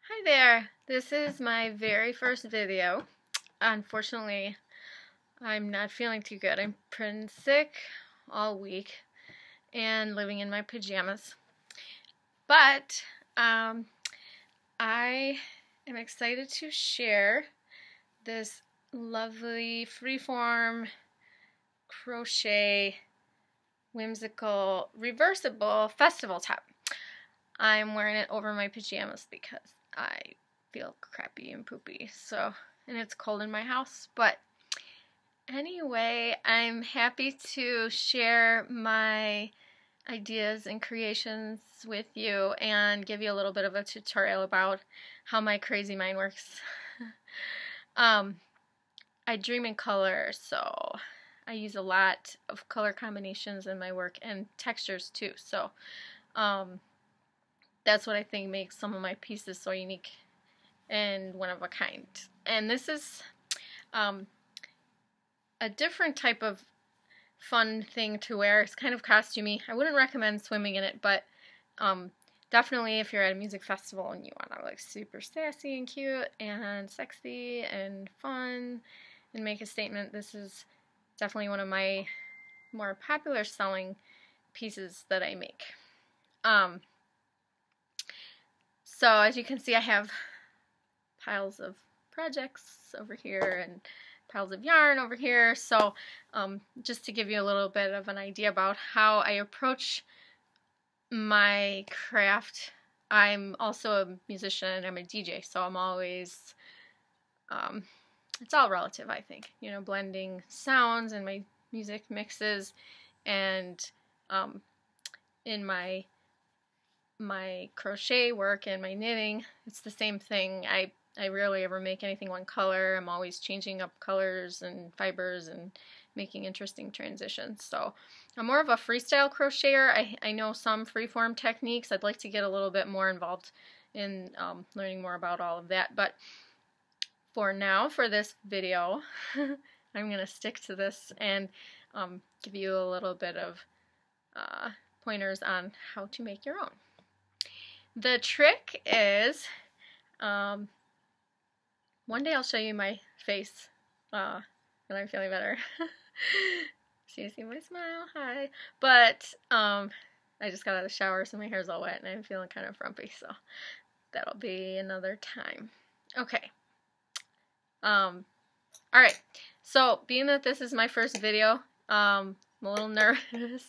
Hi there, this is my very first video. Unfortunately, I'm not feeling too good. I'm pretty sick all week and living in my pajamas. But I am excited to share this lovely freeform crochet whimsical reversible festival top. I'm wearing it over my pajamas because I feel crappy and poopy, and it's cold in my house. But anyway, I'm happy to share my ideas and creations with you and give you a little bit of a tutorial about how my crazy mind works. I dream in color, so I use a lot of color combinations in my work and textures too. So that's what I think makes some of my pieces so unique and one of a kind. And this is a different type of fun thing to wear. It's kind of costumey. I wouldn't recommend swimming in it, but definitely if you're at a music festival and you want to look super sassy and cute and sexy and fun and make a statement, this is definitely one of my more popular selling pieces that I make. So as you can see, I have piles of projects over here and piles of yarn over here. So just to give you a little bit of an idea about how I approach my craft, I'm also a musician, I'm a DJ, so I'm always, it's all relative, I think, you know, blending sounds and my music mixes, and in my crochet work and my knitting, it's the same thing. I rarely ever make anything one color. I'm always changing up colors and fibers and making interesting transitions. So I'm more of a freestyle crocheter. I know some freeform techniques. I'd like to get a little bit more involved in learning more about all of that. But for now, for this video, I'm going to stick to this and give you a little bit of pointers on how to make your own. The trick is, one day I'll show you my face when I'm feeling better. So you see my smile, hi. But I just got out of the shower, so my hair's all wet and I'm feeling kind of frumpy, so that'll be another time. Okay. Alright, so being that this is my first video, I'm a little nervous.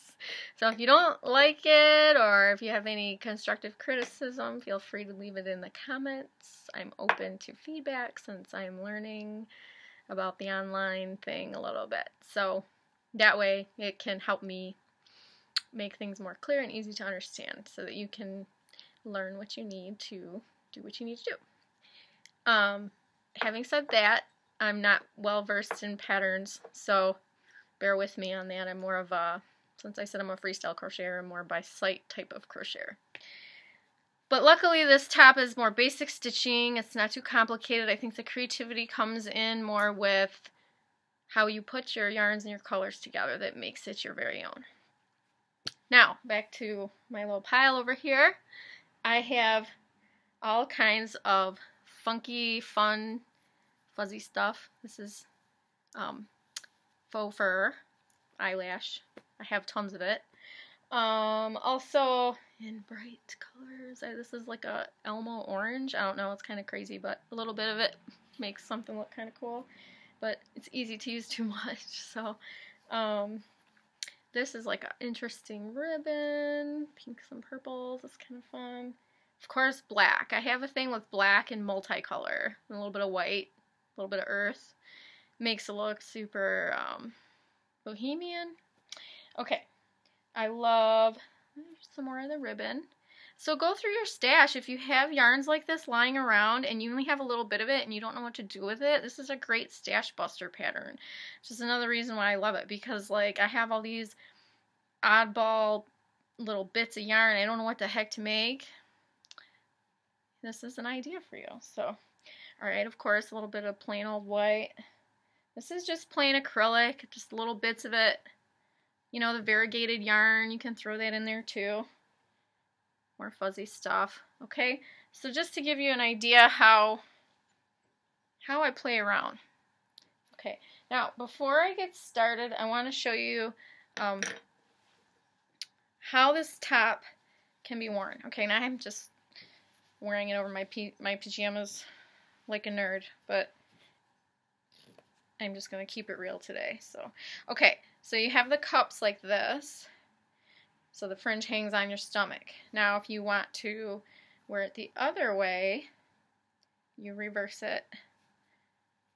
So if you don't like it or if you have any constructive criticism, feel free to leave it in the comments. I'm open to feedback since I'm learning about the online thing a little bit. So that way it can help me make things more clear and easy to understand so that you can learn what you need to do what you need to do. Having said that, I'm not well versed in patterns, so bear with me on that. I'm more of a, since I said I'm a freestyle crocheter, I'm more by sight type of crocheter. But luckily this top is more basic stitching. It's not too complicated. I think the creativity comes in more with how you put your yarns and your colors together that makes it your very own. Now, back to my little pile over here. I have all kinds of funky, fun, fuzzy stuff. This is faux fur eyelash. I have tons of it. Also in bright colors. This is like a Elmo orange. I don't know, it's kind of crazy, but a little bit of it makes something look kind of cool. But it's easy to use too much. So this is like an interesting ribbon. Pinks and purples. It's kind of fun. Of course, black. I have a thing with black and multicolor. And a little bit of white, a little bit of earth. Makes it look super bohemian. Okay, I love some more of the ribbon. So go through your stash. If you have yarns like this lying around and you only have a little bit of it and you don't know what to do with it, this is a great stash buster pattern. It's just another reason why I love it, because like I have all these oddball little bits of yarn. I don't know what the heck to make. This is an idea for you. So, alright, of course, a little bit of plain old white. This is just plain acrylic, just little bits of it. You know, the variegated yarn, you can throw that in there too. more fuzzy stuff. Okay, so just to give you an idea how I play around. Okay, now before I get started, I want to show you how this top can be worn. Okay, now I'm just wearing it over my pajamas like a nerd, but I'm just going to keep it real today. So, okay, so you have the cups like this. So the fringe hangs on your stomach. Now if you want to wear it the other way, you reverse it.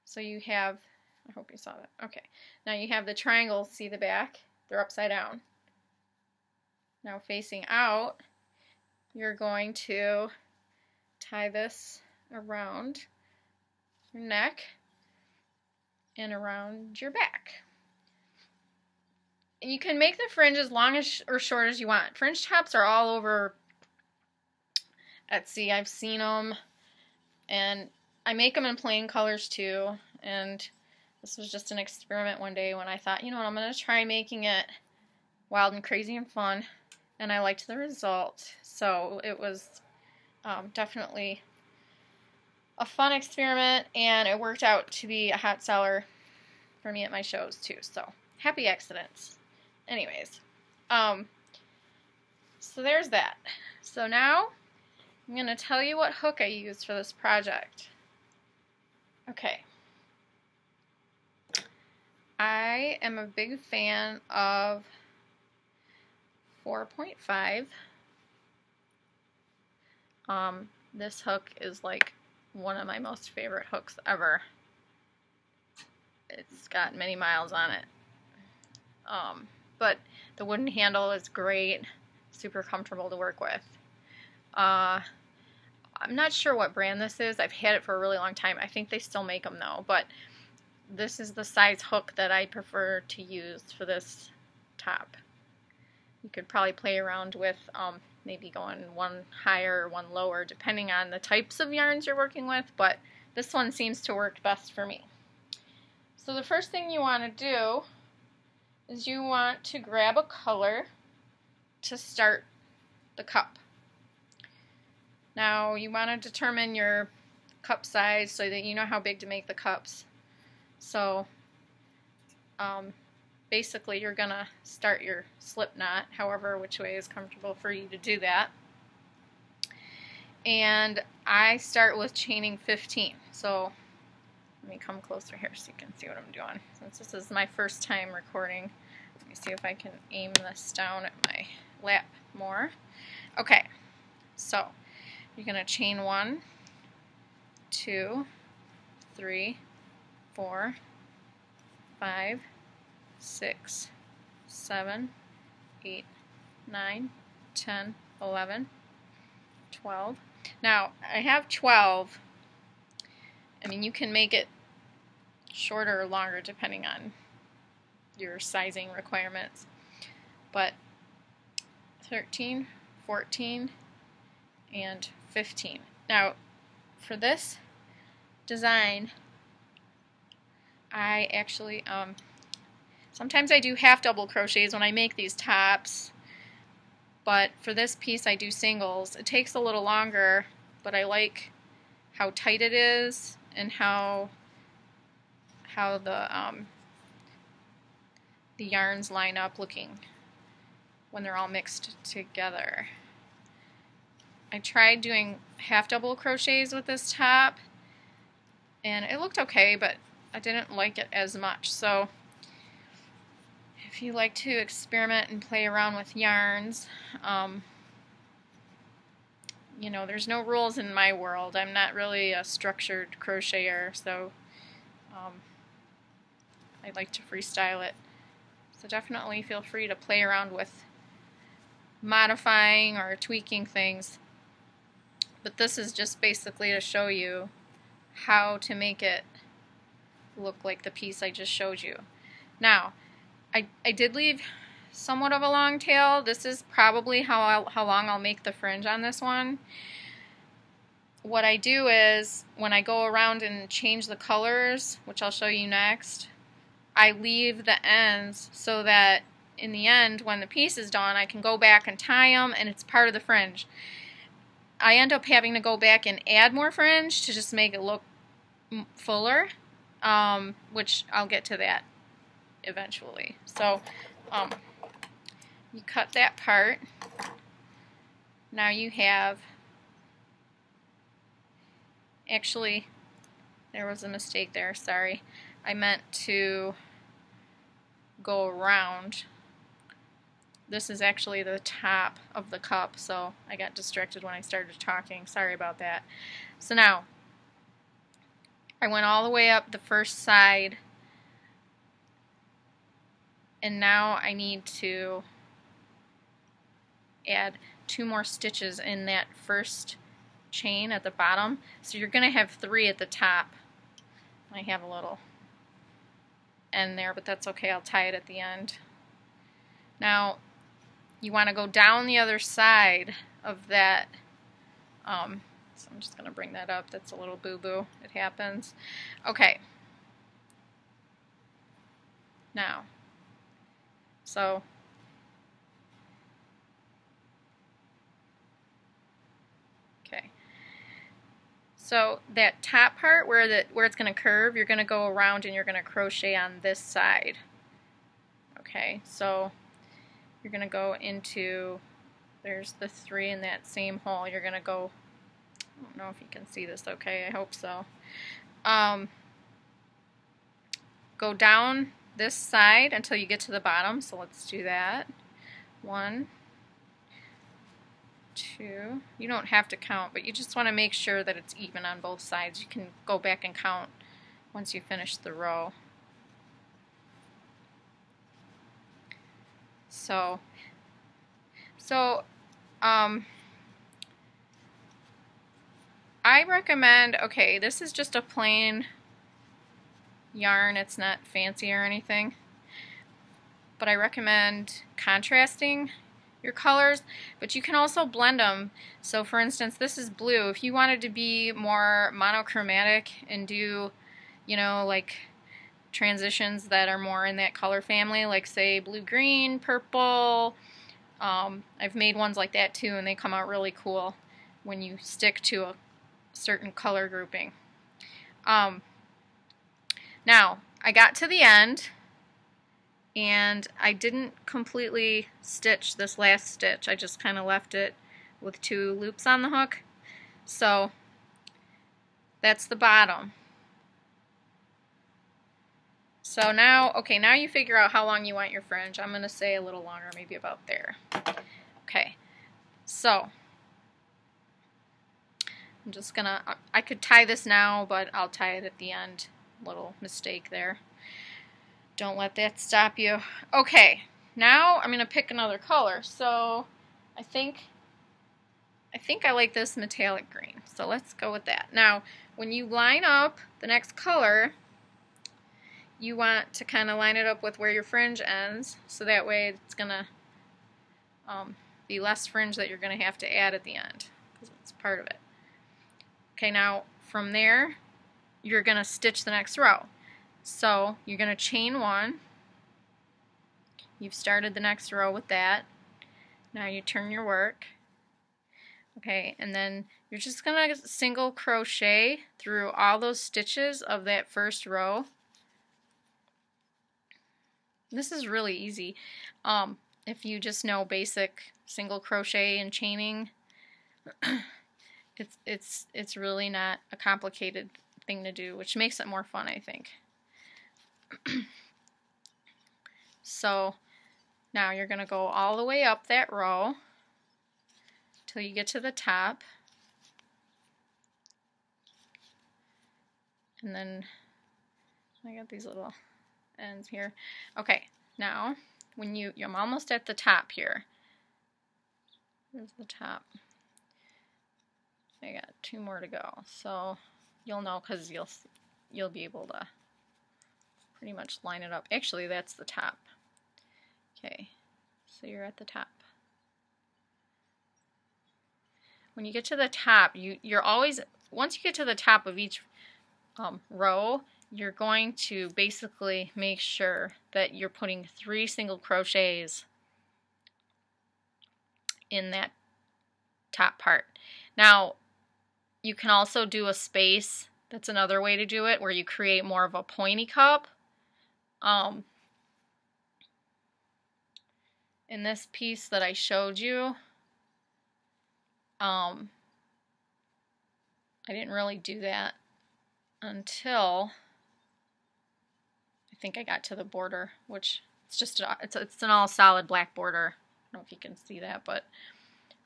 So you have, I hope you saw that. Okay, now you have the triangles, see the back? They're upside down. Now facing out, you're going to tie this around your neck and around your back. You can make the fringe as long as or short as you want. Fringe tops are all over Etsy. I've seen them, and I make them in plain colors too. And this was just an experiment one day when I thought, you know what, I'm going to try making it wild and crazy and fun, and I liked the result. So it was definitely a fun experiment, and it worked out to be a hot seller for me at my shows too. So happy accidents. Anyways, so there's that. So now I'm going to tell you what hook I used for this project. Okay. I am a big fan of 4.5. This hook is like one of my most favorite hooks ever. It's got many miles on it. But the wooden handle is great, super comfortable to work with. I'm not sure what brand this is. I've had it for a really long time. I think they still make them though, but this is the size hook that I prefer to use for this top. You could probably play around with maybe going one higher or one lower depending on the types of yarns you're working with, but this one seems to work best for me. So the first thing you want to do is you want to grab a color to start the cup. Now you want to determine your cup size so that you know how big to make the cups. So basically you're going to start your slip knot, however which way is comfortable for you to do that. And I start with chaining 15. So let me come closer here so you can see what I'm doing. Since this is my first time recording, let me see if I can aim this down at my lap more. Okay, so you're going to chain 1, 2, 3, 4, 5, 6, 7, 8, 9, 10, 11, 12. Now, I have 12. I mean, you can make it shorter or longer depending on your sizing requirements. But 13, 14, and 15. Now, for this design, I actually, sometimes I do half double crochets when I make these tops, but for this piece I do singles. It takes a little longer, but I like how tight it is and how the yarns line up looking when they're all mixed together. I tried doing half double crochets with this top and it looked okay, but I didn't like it as much. So if you like to experiment and play around with yarns, you know, there's no rules in my world. I'm not really a structured crocheter, so I like to freestyle it. So definitely feel free to play around with modifying or tweaking things. But this is just basically to show you how to make it look like the piece I just showed you. Now, I did leave somewhat of a long tail. This is probably how long I'll make the fringe on this one. What I do is, when I go around and change the colors, which I'll show you next, I leave the ends so that in the end, when the piece is done, I can go back and tie them, and it's part of the fringe. I end up having to go back and add more fringe to just make it look fuller, which I'll get to that eventually. So you cut that part. Now you have, actually, there was a mistake there, sorry. I meant to go around. This is actually the top of the cup, so I got distracted when I started talking. Sorry about that. So now, I went all the way up the first side, and now I need to add 2 more stitches in that first chain at the bottom. So you're going to have 3 at the top. I have a little end there, but that's okay. I'll tie it at the end. Now, you want to go down the other side of that. So I'm just going to bring that up. That's a little boo-boo. It happens. Okay. Now, so okay. So that top part where it's going to curve, you're going to go around and you're going to crochet on this side. Okay, so you're going to go into, there's the 3 in that same hole. You're going to go, I don't know if you can see this okay, I hope so. Go down this side until you get to the bottom, so let's do that. 1, 2, you don't have to count, but you just want to make sure that it's even on both sides. You can go back and count once you finish the row. So I recommend, okay, this is just a plain yarn, it's not fancy or anything, but I recommend contrasting your colors, but you can also blend them. So for instance, this is blue. If you wanted to be more monochromatic and do, you know, like transitions that are more in that color family, like say blue-green, purple, I've made ones like that too, and they come out really cool when you stick to a certain color grouping. Now, I got to the end, and I didn't completely stitch this last stitch. I just kind of left it with 2 loops on the hook. So, that's the bottom. So now, okay, now you figure out how long you want your fringe. I'm going to say a little longer, maybe about there. Okay, so I'm just going to, I could tie this now, but I'll tie it at the end. Little mistake there. Don't let that stop you. Okay, now I'm going to pick another color. So I think I like this metallic green. So let's go with that. Now, when you line up the next color, you want to kind of line it up with where your fringe ends, so that way it's going to be less fringe that you're going to have to add at the end, because it's part of it. Okay, now from there, you're going to stitch the next row. So you're going to chain 1. You've started the next row with that. Now you turn your work. Okay, and then you're just going to single crochet through all those stitches of that first row. This is really easy. If you just know basic single crochet and chaining, it's really not a complicated thing to do, which makes it more fun, I think. So now you're going to go all the way up that row till you get to the top, and then I got these little ends here. Okay, now when I'm almost at the top here. Here's the top. I got 2 more to go, so you'll know, because you'll be able to pretty much line it up. Actually, that's the top. Okay, so you're at the top. When you get to the top, you're always, once you get to the top of each row, you're going to basically make sure that you're putting 3 single crochets in that top part. Now, you can also do a space. That's another way to do it, where you create more of a pointy cup. In this piece that I showed you, I didn't really do that until I think I got to the border, which it's just it's an all solid black border. I don't know if you can see that, but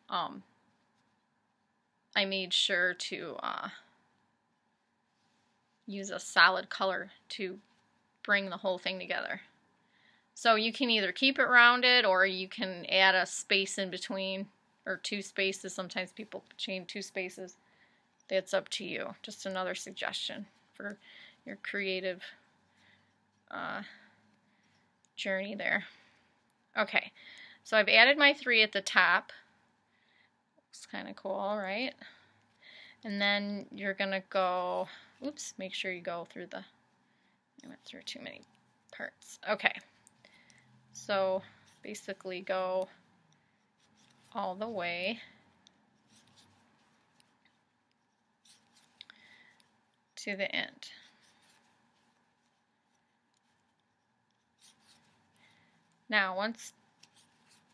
I made sure to use a solid color to bring the whole thing together. So you can either keep it rounded, or you can add a space in between, or 2 spaces. Sometimes people chain 2 spaces. That's up to you. Just another suggestion for your creative journey there. Okay, so I've added my 3 at the top. Looks kind of cool, right? And then you're gonna go, oops, make sure you go through I went through too many parts. Okay, so basically go all the way to the end. Now, once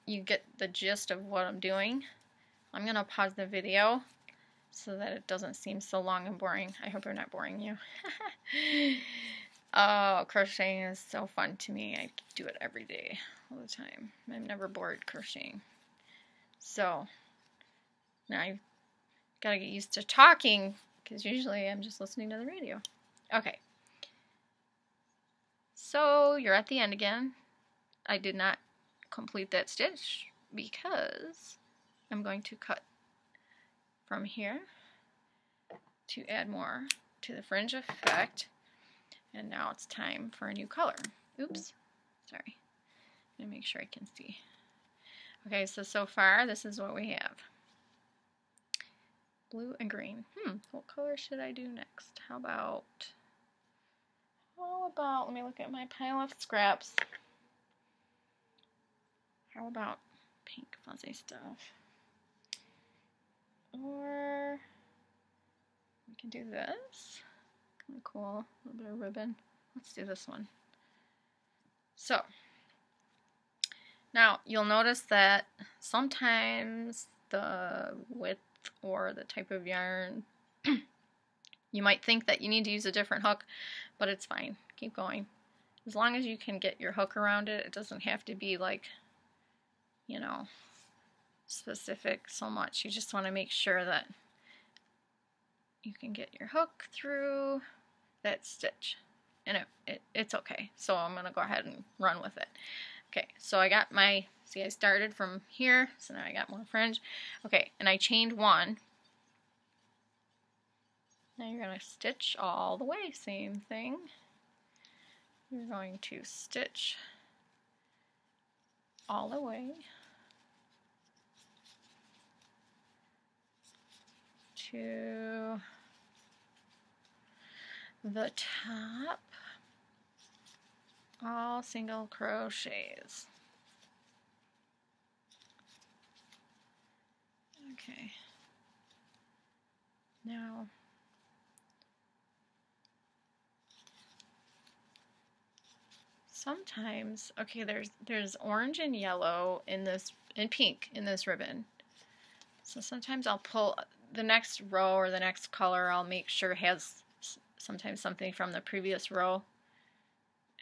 you get the gist of what I'm doing, I'm going to pause the video so that it doesn't seem so long and boring. I hope I'm not boring you. Oh, crocheting is so fun to me. I do it every day, all the time. I'm never bored crocheting. So, now I've got to get used to talking, because usually I'm just listening to the radio. Okay. So, you're at the end again. I did not complete that stitch because I'm going to cut from here to add more to the fringe effect. And now it's time for a new color. Oops, sorry. Let me make sure I can see. Okay, so far this is what we have. Blue and green. What color should I do next? How about, let me look at my pile of scraps. How about pink fuzzy stuff? Or we can do this. Kind of cool. A little bit of ribbon. Let's do this one. So, now you'll notice that sometimes the width or the type of yarn, you might think that you need to use a different hook, but it's fine. Keep going. As long as you can get your hook around it, it doesn't have to be like, you know, specific so much. You just want to make sure that you can get your hook through that stitch, and it's okay. So I'm going to go ahead and run with it. Okay, so I got my, see, I started from here, so now I got more fringe. Okay, and I chained 1. Now you're going to stitch all the way, same thing. You're going to stitch all the way to the top, all single crochets. Okay, now sometimes, okay, there's orange and yellow in this, and pink in this ribbon. So sometimes I'll pull the next row or the next color, I'll make sure has sometimes something from the previous row.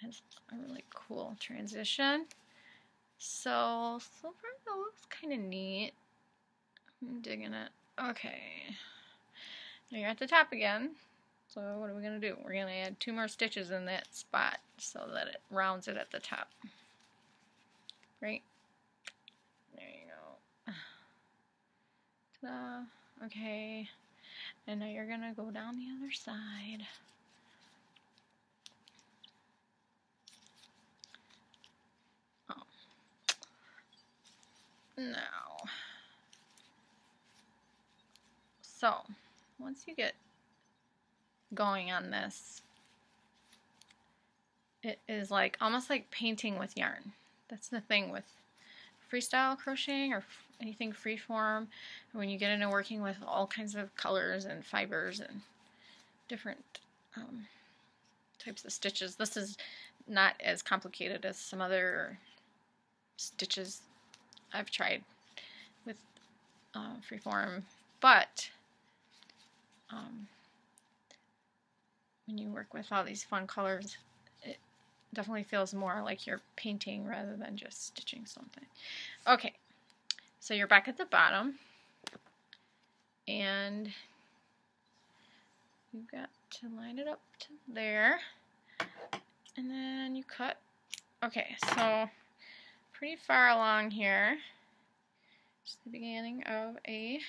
It's a really cool transition. So far that looks kind of neat. I'm digging it. Okay. Now you're at the top again. So what are we going to do? We're going to add 2 more stitches in that spot so that it rounds it at the top. Right? There you go. Ta-da. Okay. And now you're going to go down the other side. Oh. Now. So, once you get going on this, it is like almost like painting with yarn. That's the thing with freestyle crocheting or anything freeform. When you get into working with all kinds of colors and fibers and different types of stitches, this is not as complicated as some other stitches I've tried with freeform, but when you work with all these fun colors, it definitely feels more like you're painting rather than just stitching something. Okay, so you're back at the bottom, and you've got to line it up to there, and then you cut. Okay, so pretty far along here, just the beginning of a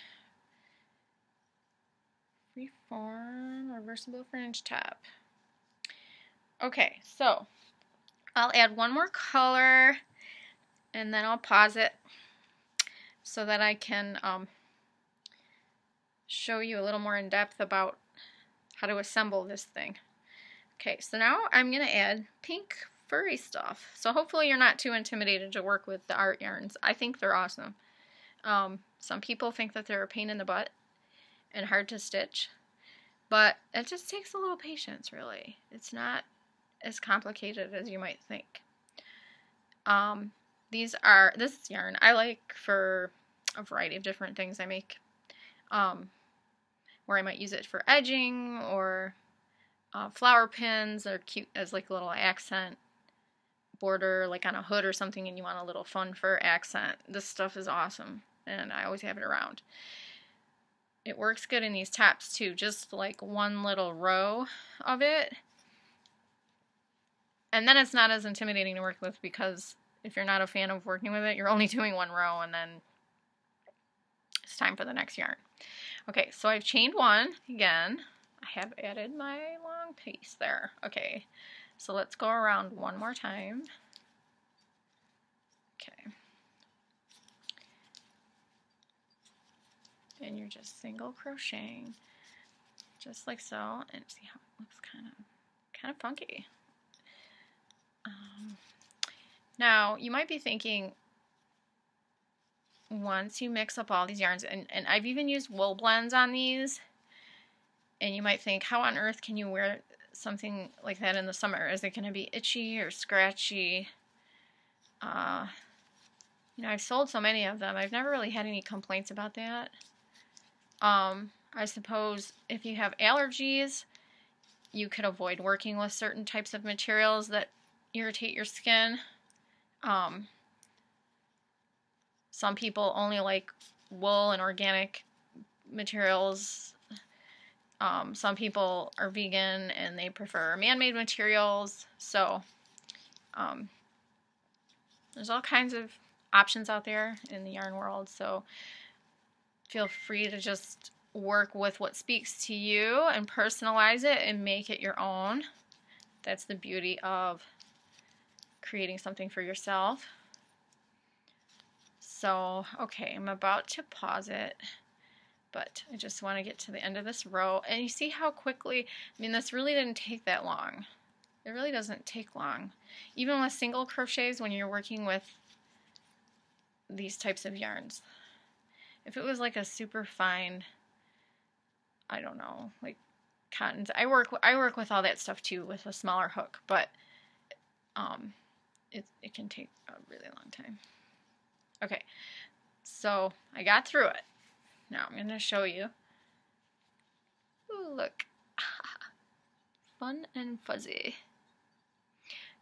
Freeform reversible fringe top. Okay, so I'll add one more color and then I'll pause it so that I can show you a little more in depth about how to assemble this thing. Okay, so now I'm going to add pink furry stuff. So hopefully you're not too intimidated to work with the art yarns. I think they're awesome. Some people think that they're a pain in the butt and hard to stitch, but it just takes a little patience, really. It's not as complicated as you might think. This yarn I like for a variety of different things I make, where I might use it for edging or flower pins. They're cute as like a little accent border, like on a hood or something, and you want a little fun fur accent. This stuff is awesome, and I always have it around. It works good in these tops too, just like one little row of it. And then it's not as intimidating to work with, because if you're not a fan of working with it, you're only doing one row and then it's time for the next yarn. Okay, so I've chained one again. I have added my long piece there. Okay, so let's go around one more time. Okay. And you're just single crocheting, just like so, and see how it looks kind of funky. Now you might be thinking, once you mix up all these yarns, and I've even used wool blends on these, and you might think, how on earth can you wear something like that in the summer? Is it going to be itchy or scratchy? You know, I've sold so many of them. I've never really had any complaints about that. I suppose if you have allergies, you could avoid working with certain types of materials that irritate your skin. Some people only like wool and organic materials. Some people are vegan and they prefer man-made materials. So there's all kinds of options out there in the yarn world. So feel free to just work with what speaks to you and personalize it and make it your own. That's the beauty of creating something for yourself. So, okay, I'm about to pause it, but I just want to get to the end of this row. And you see how quickly, I mean, this really didn't take that long. It really doesn't take long. Even with single crochets, when you're working with these types of yarns. If it was like a super fine, I don't know, like cottons. I work with all that stuff too with a smaller hook, but it can take a really long time. Okay, so I got through it. Now I'm going to show you. Ooh, look. Fun and fuzzy.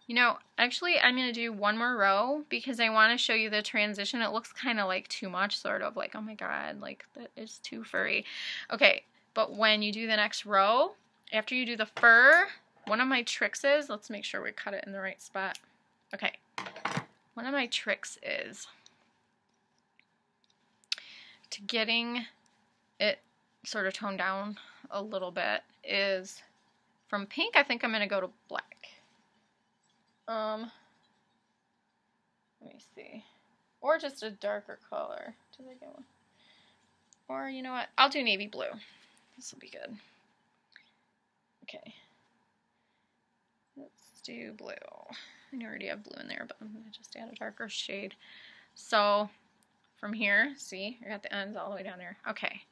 You know, actually I'm going to do one more row because I want to show you the transition. It looks kind of like too much, sort of like, oh my god, like that is too furry. Okay, but when you do the next row, after you do the fur, one of my tricks is, let's make sure we cut it in the right spot. Okay, one of my tricks is to getting it sort of toned down a little bit is from pink, I think I'm going to go to black. Let me see. Or just a darker color. Did I get one? Or, you know what? I'll do navy blue. This will be good. Okay. Let's do blue. I already have blue in there, but I'm going to just add a darker shade. So from here, see, I got the ends all the way down there. Okay,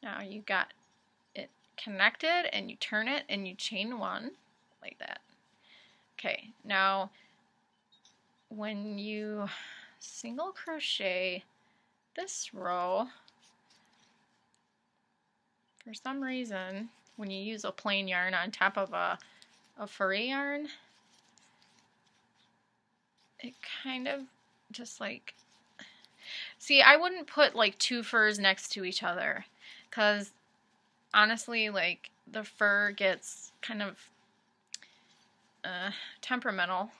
now you got it connected, and you turn it and you chain one like that. Okay, now when you single crochet this row, for some reason, when you use a plain yarn on top of a furry yarn, it kind of just like, see, I wouldn't put like two furs next to each other, because honestly, like, the fur gets kind of temperamental,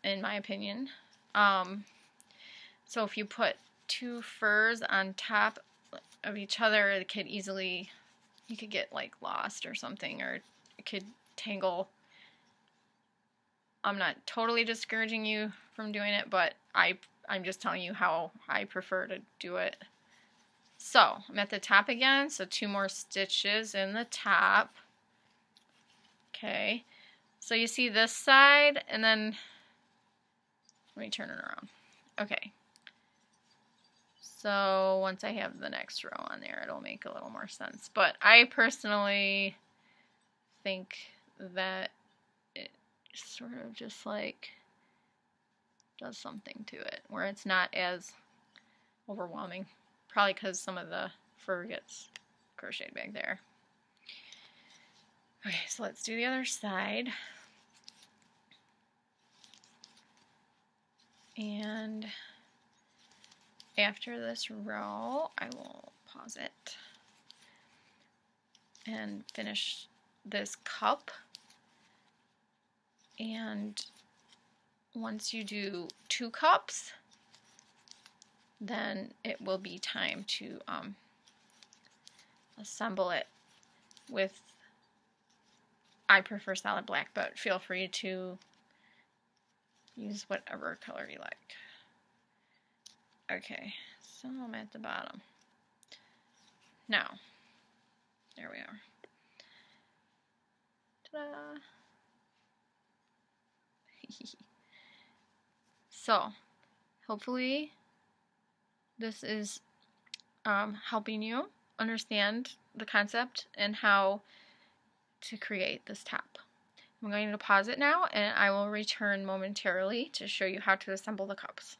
in my opinion. So if you put two furs on top of each other, it could easily, you could get like lost or something, or it could tangle. I'm not totally discouraging you from doing it, but I'm just telling you how I prefer to do it. So I'm at the top again, so 2 more stitches in the top. Okay, so you see this side, and then let me turn it around. Okay, so once I have the next row on there, it'll make a little more sense. But I personally think that it sort of just like does something to it where it's not as overwhelming. Probably because some of the fur gets crocheted back there. Okay, so let's do the other side. And after this row, I will pause it and finish this cup. And once you do 2 cups, then it will be time to assemble it with, I prefer solid black, but feel free to use whatever color you like. Okay, so I'm at the bottom. Now, there we are. Ta-da! So, hopefully this is helping you understand the concept and how to create this top. I'm going to pause it now, and I will return momentarily to show you how to assemble the cups.